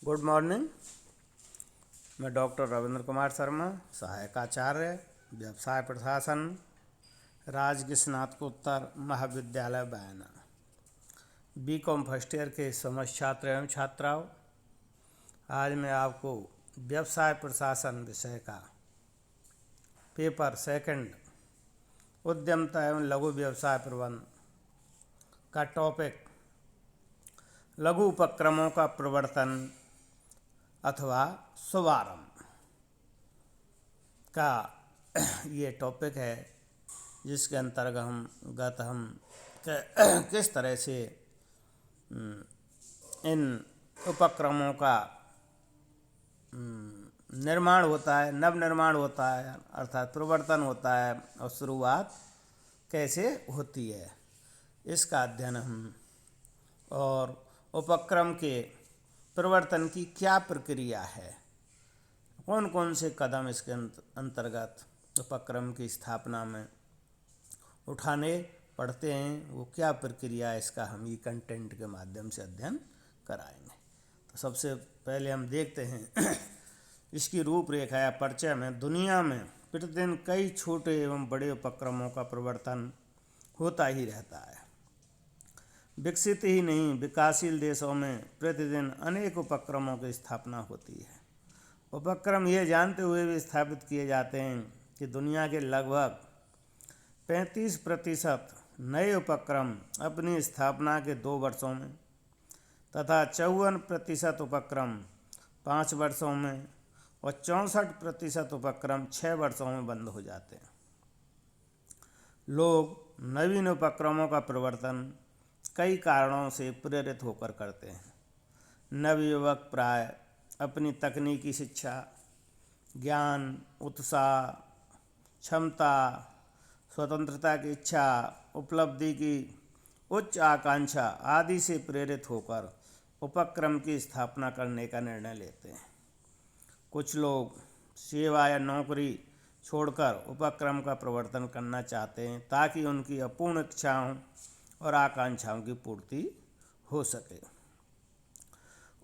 Good morning. मैं doctor Ravindra Kumar Sharma, सहायक आचार्य, व्यवसाय प्रशासन, राजकीय स्नातकोत्तर महाविद्यालय बयाना, बीकॉम फर्स्ट ईयर के समस्त छात्र एवं छात्राओं, आज मैं आपको व्यवसाय प्रशासन विषय का पेपर सेकंड उद्यमता एवं लघु व्यवसाय प्रबंधन का टॉपिक लघु उपक्रमों का प्रवर्तन अथवा शुभारंभ का ये टॉपिक है, जिसके अंतर्गत हम किस तरह से इन उपक्रमों का निर्माण होता है, नव निर्माण होता है, अर्थात प्रवर्तन होता है और शुरुआत कैसे होती है, इसका अध्ययन हम और उपक्रम के प्रवर्तन की क्या प्रक्रिया है, कौन कौन से कदम इसके अंतर्गत उपक्रम की स्थापना में उठाने पड़ते हैं, वो क्या प्रक्रिया है, इसका हम ये कंटेंट के माध्यम से अध्ययन कराएंगे। तो सबसे पहले हम देखते हैं इसकी रूपरेखा या परिचय में। दुनिया में प्रतिदिन कई छोटे एवं बड़े उपक्रमों का प्रवर्तन होता ही रहता है। विकसित ही नहीं, विकासशील देशों में प्रतिदिन अनेक उपक्रमों की स्थापना होती है। उपक्रम ये जानते हुए भी स्थापित किए जाते हैं कि दुनिया के लगभग 35% नए उपक्रम अपनी स्थापना के 2 वर्षों में तथा 54% उपक्रम 5 वर्षों में और 64% उपक्रम 6 वर्षों में बंद हो जाते हैं। लोग नवीन उपक्रमों का प्रवर्तन कई कारणों से प्रेरित होकर करते हैं। नवयुवक प्राय अपनी तकनीकी शिक्षा, ज्ञान, उत्साह, क्षमता, स्वतंत्रता की इच्छा, उपलब्धि की उच्च आकांक्षा आदि से प्रेरित होकर उपक्रम की स्थापना करने का निर्णय लेते हैं। कुछ लोग सेवा या नौकरी छोड़कर उपक्रम का प्रवर्तन करना चाहते हैं ताकि उनकी अपूर्ण इच्छाओं और आकांक्षाओं की पूर्ति हो सके।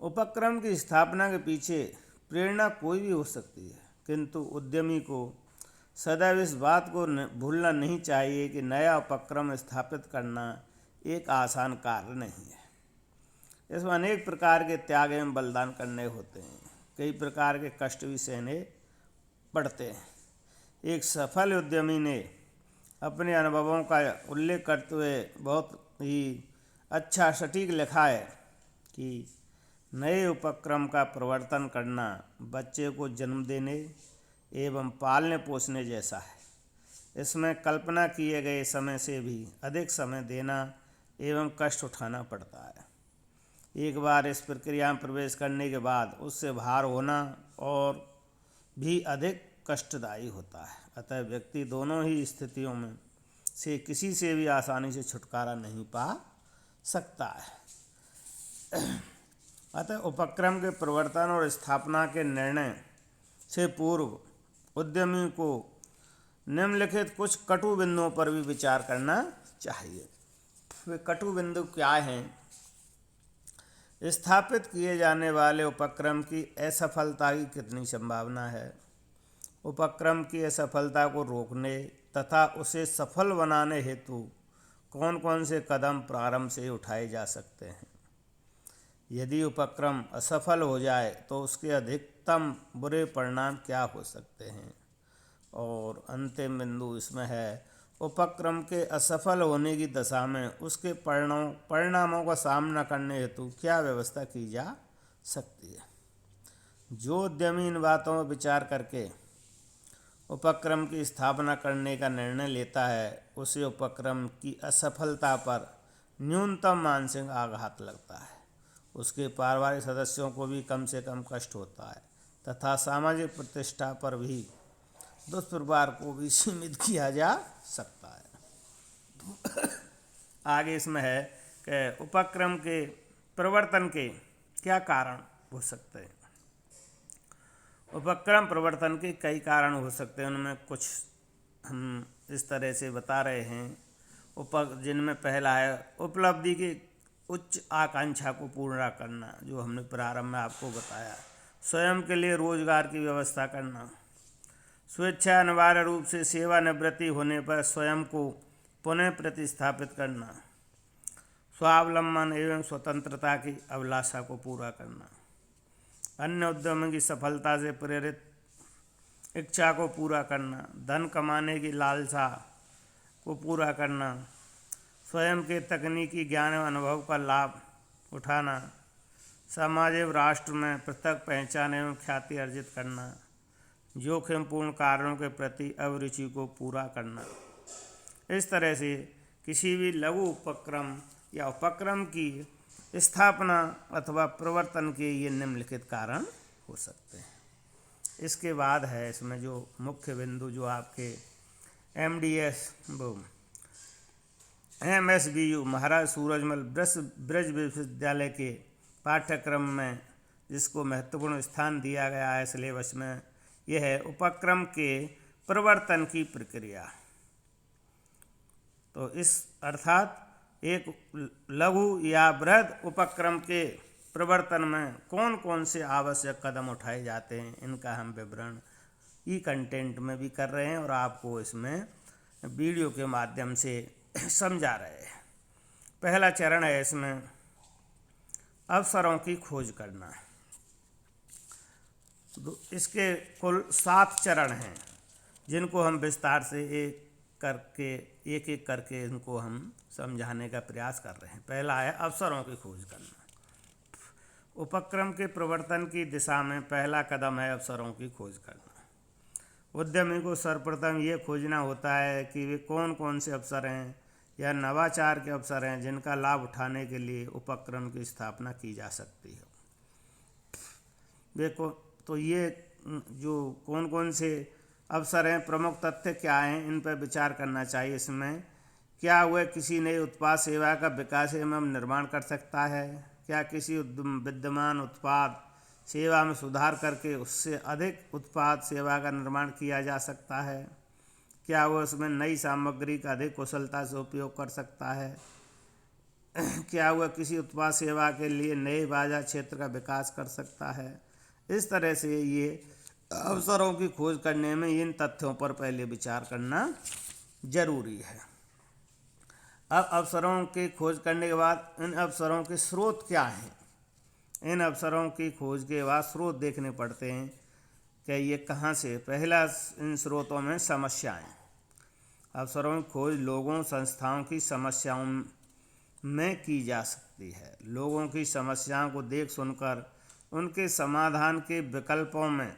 उपक्रम की स्थापना के पीछे प्रेरणा कोई भी हो सकती है, किंतु उद्यमी को सदैव इस बात को भूलना नहीं चाहिए कि नया उपक्रम स्थापित करना एक आसान कार्य नहीं है। इसमें अनेक प्रकार के त्याग एवं बलिदान करने होते हैं, कई प्रकार के कष्ट भी सहने पड़ते हैं। एक सफल उद्यमी ने अपने अनुभवों का उल्लेख करते हुए बहुत ही अच्छा सटीक लिखा है कि नए उपक्रम का प्रवर्तन करना बच्चे को जन्म देने एवं पालने पोसने जैसा है। इसमें कल्पना किए गए समय से भी अधिक समय देना एवं कष्ट उठाना पड़ता है। एक बार इस प्रक्रिया में प्रवेश करने के बाद उससे बाहर होना और भी अधिक कष्टदायी होता है। अतः व्यक्ति दोनों ही स्थितियों में से किसी से भी आसानी से छुटकारा नहीं पा सकता है। अतः उपक्रम के प्रवर्तन और स्थापना के निर्णय से पूर्व उद्यमी को निम्नलिखित कुछ कटु बिंदुओं पर भी विचार करना चाहिए। वे कटु बिंदु क्या हैं? स्थापित किए जाने वाले उपक्रम की असफलता की कितनी संभावना है? उपक्रम की असफलता को रोकने तथा उसे सफल बनाने हेतु कौन कौन से कदम प्रारंभ से उठाए जा सकते हैं? यदि उपक्रम असफल हो जाए तो उसके अधिकतम बुरे परिणाम क्या हो सकते हैं? और अंतिम बिंदु इसमें है, उपक्रम के असफल होने की दशा में उसके परिणामों का सामना करने हेतु क्या व्यवस्था की जा सकती है? जो उद्यमी इन बातों पर विचार करके उपक्रम की स्थापना करने का निर्णय लेता है, उसे उपक्रम की असफलता पर न्यूनतम मानसिक आघात लगता है। उसके पारिवारिक सदस्यों को भी कम से कम कष्ट होता है तथा सामाजिक प्रतिष्ठा पर भी दुष्प्रभाव को भी सीमित किया जा सकता है। आगे इसमें है कि उपक्रम के प्रवर्तन के क्या कारण हो सकते हैं। उपक्रम प्रवर्तन के कई कारण हो सकते हैं, उनमें कुछ हम इस तरह से बता रहे हैं। जिनमें पहला है उपलब्धि की उच्च आकांक्षा को पूरा करना, जो हमने प्रारंभ में आपको बताया। स्वयं के लिए रोजगार की व्यवस्था करना। स्वेच्छा अनिवार्य रूप से सेवानिवृत्ति होने पर स्वयं को पुनः प्रतिस्थापित करना। स्वावलंबन एवं स्वतंत्रता की अभिलाषा को पूरा करना। अन्य उद्यमों की सफलता से प्रेरित इच्छा को पूरा करना। धन कमाने की लालसा को पूरा करना। स्वयं के तकनीकी ज्ञान एवं अनुभव का लाभ उठाना। समाज एवं राष्ट्र में पृथक पहचान एवं ख्याति अर्जित करना। जोखिमपूर्ण कार्यों के प्रति अभिरुचि को पूरा करना। इस तरह से किसी भी लघु उपक्रम या उपक्रम की स्थापना अथवा प्रवर्तन के ये निम्नलिखित कारण हो सकते हैं। इसके बाद है इसमें जो मुख्य बिंदु, जो आपके MDS वो MSBU महाराज सूरजमल ब्रज विश्वविद्यालय के पाठ्यक्रम में जिसको महत्वपूर्ण स्थान दिया गया है सिलेबस में, यह है उपक्रम के प्रवर्तन की प्रक्रिया। तो इस अर्थात एक लघु या बृहद उपक्रम के प्रवर्तन में कौन कौन से आवश्यक कदम उठाए जाते हैं, इनका हम विवरण ई कंटेंट में भी कर रहे हैं और आपको इसमें वीडियो के माध्यम से समझा रहे हैं। पहला चरण है इसमें अवसरों की खोज करना। इसके कुल 7 चरण हैं, जिनको हम विस्तार से एक एक करके इनको हम समझाने का प्रयास कर रहे हैं। पहला है अवसरों की खोज करना। उपक्रम के प्रवर्तन की दिशा में पहला कदम है अवसरों की खोज करना। उद्यमी को सर्वप्रथम ये खोजना होता है कि वे कौन कौन से अवसर हैं या नवाचार के अवसर हैं जिनका लाभ उठाने के लिए उपक्रम की स्थापना की जा सकती है। देखो, तो ये जो कौन कौन से अवसर हैं, प्रमुख तथ्य क्या हैं, इन पर विचार करना चाहिए। इसमें क्या वह किसी नए उत्पाद सेवा का विकास एवं निर्माण कर सकता है? क्या किसी विद्यमान उत्पाद सेवा में सुधार करके उससे अधिक उत्पाद सेवा का निर्माण किया जा सकता है? क्या वह उसमें नई सामग्री का अधिक कुशलता से उपयोग कर सकता है? क्या वह किसी उत्पाद सेवा के लिए नए बाजार क्षेत्र का विकास कर सकता है? इस तरह से ये अवसरों की खोज करने में इन तथ्यों पर पहले विचार करना जरूरी है। अब अवसरों की खोज करने के बाद इन अवसरों के स्रोत क्या हैं, इन अवसरों की खोज के बाद स्रोत देखने पड़ते हैं कि ये कहाँ से। पहला इन स्रोतों में समस्याएं। अवसरों की खोज लोगों संस्थाओं की समस्याओं में की जा सकती है। लोगों की समस्याओं को देख सुनकर उनके समाधान के विकल्पों में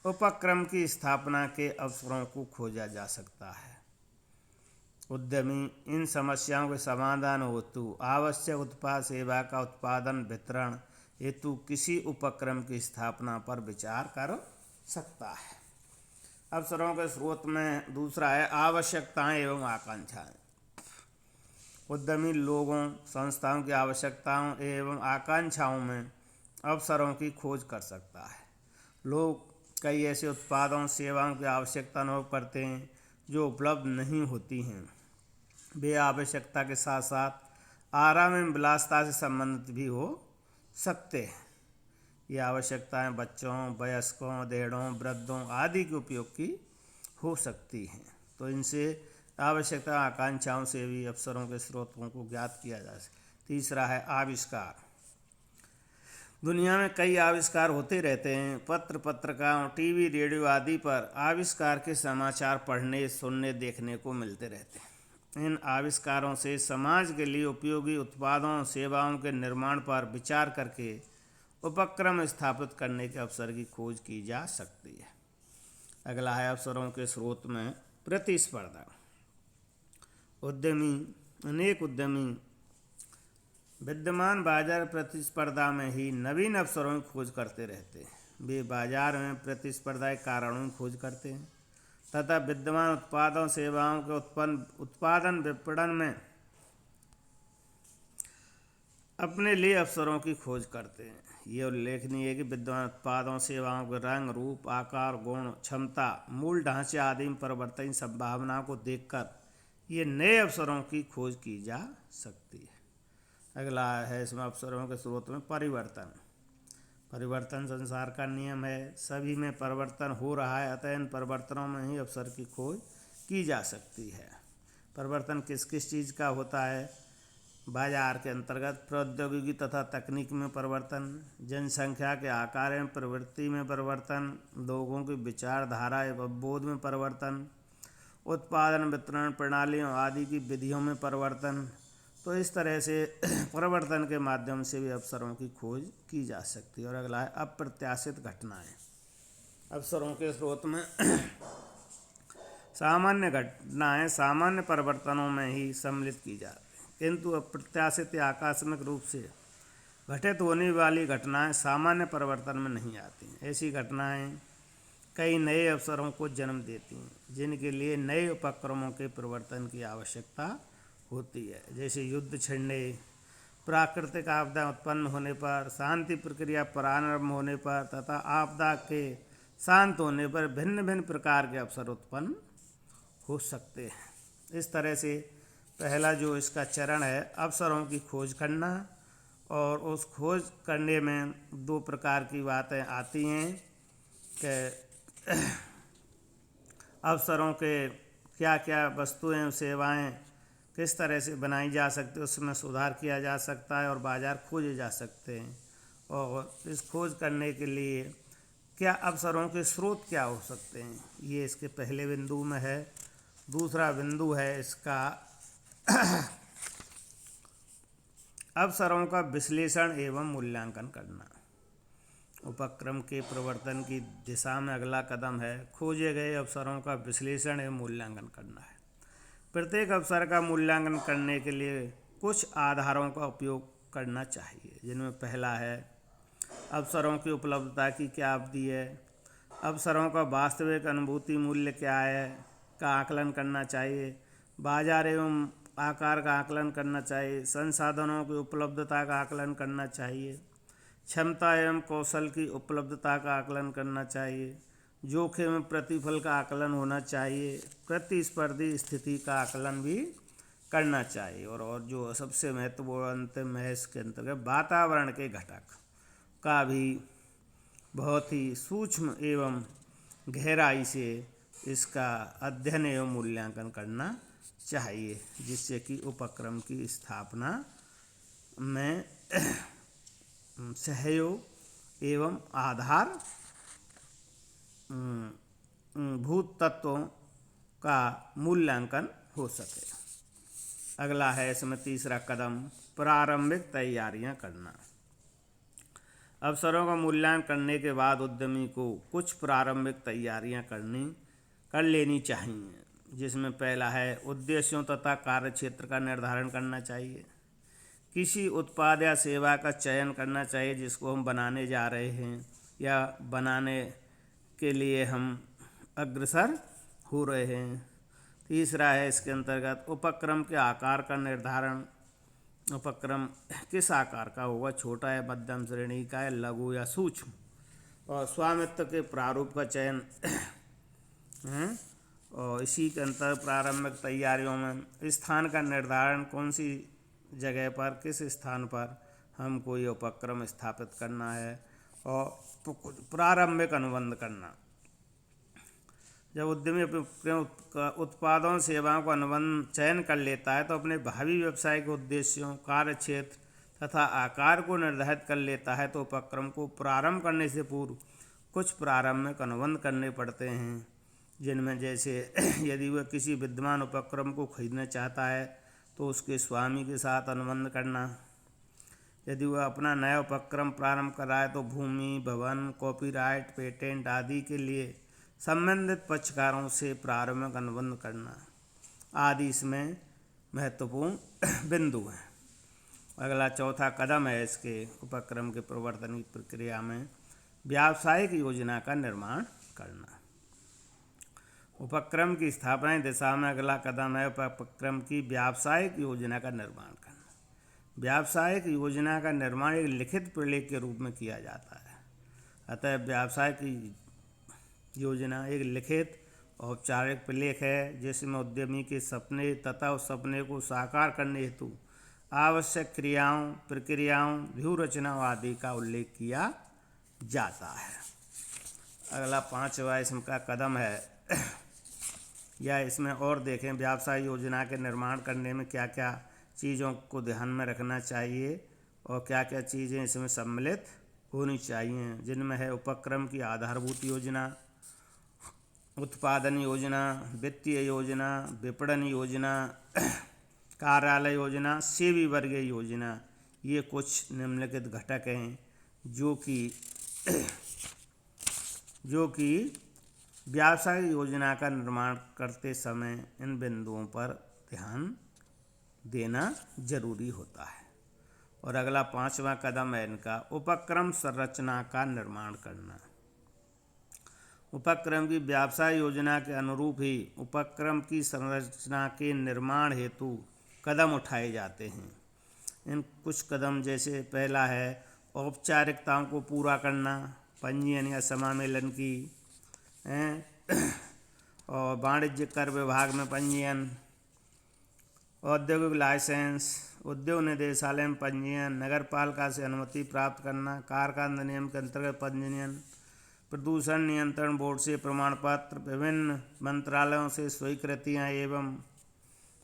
उपक्रम की स्थापना के अवसरों को खोजा जा सकता है। उद्यमी इन समस्याओं के समाधान हेतु आवश्यक उत्पाद सेवा का उत्पादन वितरण हेतु किसी उपक्रम की स्थापना पर विचार कर सकता है। अवसरों के स्रोत में दूसरा है आवश्यकताएं एवं आकांक्षाएं। उद्यमी लोगों संस्थाओं की आवश्यकताओं एवं आकांक्षाओं में अवसरों की खोज कर सकता है। लोग कई ऐसे उत्पादों सेवाओं की आवश्यकता अनुभव करते हैं जो उपलब्ध नहीं होती हैं। वे आवश्यकता के साथ साथ आराम एवं विलासिता से संबंधित भी हो सकते हैं। ये आवश्यकताएं बच्चों, वयस्कों, देड़ों, वृद्धों आदि के उपयोग की हो सकती हैं। तो इनसे आवश्यकता आकांक्षाओं से भी अवसरों के स्रोतों को ज्ञात किया जा सकता है। तीसरा है आविष्कार। दुनिया में कई आविष्कार होते रहते हैं। पत्र पत्रिकाओं, टीवी, रेडियो आदि पर आविष्कार के समाचार पढ़ने, सुनने, देखने को मिलते रहते हैं। इन आविष्कारों से समाज के लिए उपयोगी उत्पादों सेवाओं के निर्माण पर विचार करके उपक्रम स्थापित करने के अवसर की खोज की जा सकती है। अगला है अवसरों के स्रोत में प्रतिस्पर्धा। अनेक उद्यमी विद्यमान बाजार प्रतिस्पर्धा में ही नवीन अवसरों की खोज करते रहते हैं। वे बाजार में प्रतिस्पर्धा के कारणों की खोज करते हैं तथा विद्यमान उत्पादों सेवाओं के उत्पादन विपणन में अपने लिए अवसरों की खोज करते हैं। ये उल्लेखनीय है कि विद्यमान उत्पादों सेवाओं के रंग, रूप, आकार, गुण, क्षमता, मूल ढांचे आदि में परिवर्तन संभावना को देखकर ये नए अवसरों की खोज की जा सकती है। अगला है इसमें अवसरों के स्रोत में परिवर्तन। परिवर्तन संसार का नियम है, सभी में परिवर्तन हो रहा है, अतः इन परिवर्तनों में ही अवसर की खोज की जा सकती है। परिवर्तन किस किस चीज़ का होता है? बाजार के अंतर्गत प्रौद्योगिकी तथा तकनीक में परिवर्तन, जनसंख्या के आकार एवं प्रवृत्ति में परिवर्तन, लोगों की विचारधारा एवं बोध में परिवर्तन, उत्पादन वितरण प्रणालियों आदि की विधियों में परिवर्तन। तो इस तरह से परिवर्तन के माध्यम से भी अवसरों की खोज की जा सकती है। और अगला है अप्रत्याशित घटनाएं। अवसरों के स्रोत में सामान्य घटनाएं सामान्य परिवर्तनों में ही सम्मिलित की जाती हैं, किंतु अप्रत्याशित या आकस्मिक रूप से घटित होने वाली घटनाएं सामान्य परिवर्तन में नहीं आती। ऐसी घटनाएं कई नए अवसरों को जन्म देती हैं, जिनके लिए नए उपक्रमों के परिवर्तन की आवश्यकता होती है। जैसे युद्ध छिड़ने, प्राकृतिक आपदा उत्पन्न होने पर, शांति प्रक्रिया प्रारंभ होने पर तथा आपदा के शांत होने पर भिन्न भिन्न प्रकार के अवसर उत्पन्न हो सकते हैं। इस तरह से पहला जो इसका चरण है अवसरों की खोज करना, और उस खोज करने में दो प्रकार की बातें आती हैं कि अवसरों के क्या क्या वस्तुएं सेवाएं किस तरह से बनाई जा सकती है, उसमें सुधार किया जा सकता है और बाज़ार खोजे जा सकते हैं। और इस खोज करने के लिए क्या अवसरों के स्रोत क्या हो सकते हैं, ये इसके पहले बिंदु में है। दूसरा बिंदु है इसका अवसरों का विश्लेषण एवं मूल्यांकन करना। उपक्रम के प्रवर्तन की दिशा में अगला कदम है खोजे गए अवसरों का विश्लेषण एवं मूल्यांकन करना है। प्रत्येक अवसर का मूल्यांकन करने के लिए कुछ आधारों का उपयोग करना चाहिए, जिनमें पहला है अवसरों की उपलब्धता की क्या अवधि है, अवसरों का वास्तविक अनुभूति मूल्य क्या है का आकलन करना चाहिए, बाजार एवं आकार का आकलन करना चाहिए, संसाधनों की उपलब्धता का आकलन करना चाहिए, क्षमता एवं कौशल की उपलब्धता का आकलन करना चाहिए, जोखिम में प्रतिफल का आकलन होना चाहिए, प्रतिस्पर्धी स्थिति का आकलन भी करना चाहिए। और जो सबसे महत्वपूर्ण अंतिम है इसके अंतर्गत वातावरण के घटक का भी बहुत ही सूक्ष्म एवं गहराई से इसका अध्ययन एवं मूल्यांकन करना चाहिए, जिससे कि उपक्रम की स्थापना में सहयोग एवं आधार भूत तत्वों का मूल्यांकन हो सके। अगला है इसमें तीसरा कदम प्रारंभिक तैयारियां करना। अवसरों का मूल्यांकन करने के बाद उद्यमी को कुछ प्रारंभिक तैयारियां कर लेनी चाहिए, जिसमें पहला है उद्देश्यों तथा कार्यक्षेत्र का निर्धारण करना चाहिए। किसी उत्पाद या सेवा का चयन करना चाहिए जिसको हम बनाने जा रहे हैं या बनाने के लिए हम अग्रसर हो रहे हैं। तीसरा है इसके अंतर्गत उपक्रम के आकार का निर्धारण। उपक्रम किस आकार का होगा, छोटा है, मध्यम श्रेणी का है, लघु या सूक्ष्म। और स्वामित्व के प्रारूप का चयन है। और इसी के अंतर प्रारंभिक तैयारियों में स्थान का निर्धारण, कौन सी जगह पर किस स्थान पर हमको ये उपक्रम स्थापित करना है। और प्रारंभिक अनुबंध करना, जब उद्यमी अपने उत्पादों सेवाओं का अनुबंध चयन कर लेता है तो अपने भावी व्यवसाय के उद्देश्यों, कार्यक्षेत्र तथा आकार को निर्धारित कर लेता है। तो उपक्रम को प्रारंभ करने से पूर्व कुछ प्रारंभिक अनुबंध करने पड़ते हैं, जिनमें जैसे यदि वह किसी विद्यमान उपक्रम को खरीदना चाहता है तो उसके स्वामी के साथ अनुबंध करना। यदि वह अपना नया उपक्रम प्रारंभ कर रहा है तो भूमि, भवन, कॉपीराइट, पेटेंट आदि के लिए संबंधित पक्षकारों से प्रारंभिक अनुबंध करना आदि इसमें महत्वपूर्ण बिंदु हैं। अगला चौथा कदम है इसके उपक्रम के प्रवर्तन की प्रक्रिया में व्यावसायिक योजना का निर्माण करना। उपक्रम की स्थापना की दिशा में अगला कदम है उपक्रम की व्यावसायिक योजना का निर्माण करना। व्यावसायिक योजना का निर्माण एक लिखित प्रलेख के रूप में किया जाता है। अतः व्यावसायिक योजना एक लिखित औपचारिक प्रलेख है जिसमें उद्यमी के सपने तथा उस सपने को साकार करने हेतु आवश्यक क्रियाओं, प्रक्रियाओं, व्यूह रचनाओं आदि का उल्लेख किया जाता है। अगला 5वां इसका कदम है या इसमें और देखें व्यवसाय योजना के निर्माण करने में क्या क्या चीज़ों को ध्यान में रखना चाहिए और क्या क्या चीज़ें इसमें सम्मिलित होनी चाहिए, जिनमें है उपक्रम की आधारभूत योजना, उत्पादन योजना, वित्तीय योजना, विपणन योजना, कार्यालय योजना, सेवी वर्गीय योजना। ये कुछ निम्नलिखित घटक हैं जो कि व्यवसाय योजना का निर्माण करते समय इन बिंदुओं पर ध्यान देना जरूरी होता है। और अगला 5वां कदम है इनका उपक्रम संरचना का निर्माण करना। उपक्रम की व्यवसाय योजना के अनुरूप ही उपक्रम की संरचना के निर्माण हेतु कदम उठाए जाते हैं। इन कुछ कदम जैसे पहला है औपचारिकताओं को पूरा करना, पंजीयन या समामेलन की और वाणिज्य कर विभाग में पंजीयन, औद्योगिक लाइसेंस, उद्योग निदेशालय में पंजीयन, नगर पालिका से अनुमति प्राप्त करना, कारखाना नियम के अंतर्गत पंजीयन, प्रदूषण नियंत्रण बोर्ड से प्रमाण पत्र, विभिन्न मंत्रालयों से स्वीकृतियाँ एवं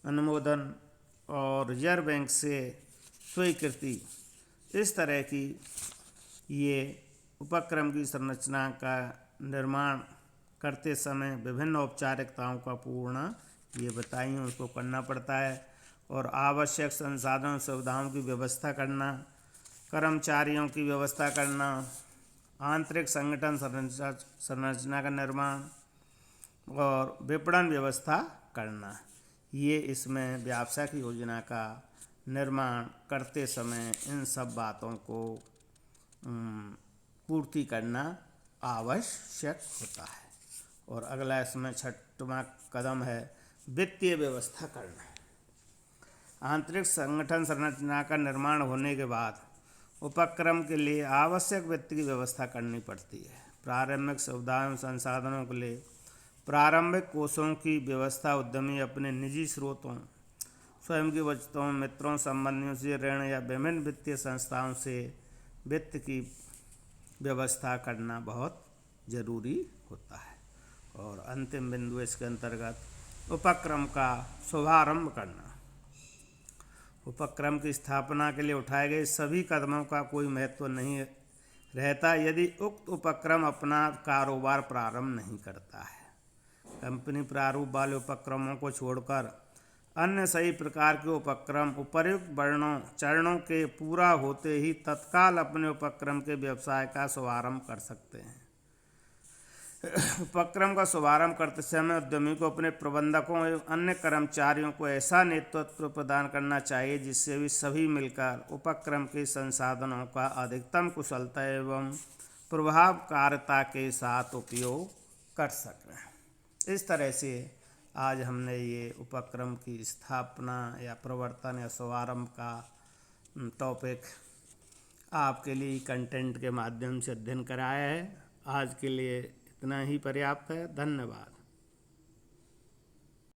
अनुमोदन और रिजर्व बैंक से स्वीकृति। इस तरह की ये उपक्रम की संरचना का निर्माण करते समय विभिन्न औपचारिकताओं का पूर्ण ये बताई उसको करना पड़ता है। और आवश्यक संसाधनों सुविधाओं की व्यवस्था करना, कर्मचारियों की व्यवस्था करना, आंतरिक संगठन संरचना का निर्माण और विपणन व्यवस्था करना, ये इसमें व्यावसायिक योजना का निर्माण करते समय इन सब बातों को पूर्ति करना आवश्यक होता है। और अगला इसमें 6वां कदम है वित्तीय व्यवस्था करना। आंतरिक संगठन संरचना का निर्माण होने के बाद उपक्रम के लिए आवश्यक वित्त की व्यवस्था करनी पड़ती है। प्रारंभिक सुविधाओं संसाधनों के लिए प्रारंभिक कोषों की व्यवस्था उद्यमी अपने निजी स्रोतों, स्वयं की बचतों, मित्रों, संबंधियों से ऋण या विभिन्न वित्तीय संस्थाओं से वित्त की व्यवस्था करना बहुत जरूरी होता है। और अंतिम बिंदु इसके अंतर्गत उपक्रम का शुभारंभ करना। उपक्रम की स्थापना के लिए उठाए गए सभी कदमों का कोई महत्व नहीं रहता यदि उक्त उपक्रम अपना कारोबार प्रारंभ नहीं करता है। कंपनी प्रारूप वाले उपक्रमों को छोड़कर अन्य सही प्रकार के उपक्रम उपर्युक्त चरणों के पूरा होते ही तत्काल अपने उपक्रम के व्यवसाय का शुभारंभ कर सकते हैं। उपक्रम का शुभारंभ करते समय उद्यमी को अपने प्रबंधकों एवं अन्य कर्मचारियों को ऐसा नेतृत्व प्रदान करना चाहिए जिससे भी सभी मिलकर उपक्रम के संसाधनों का अधिकतम कुशलता एवं प्रभावकारिता के साथ उपयोग कर सकें। इस तरह से आज हमने ये उपक्रम की स्थापना या प्रवर्तन या शुभारंभ का टॉपिक आपके लिए कंटेंट के माध्यम से अध्ययन कराया है। आज के लिए इतना ही पर्याप्त है। धन्यवाद।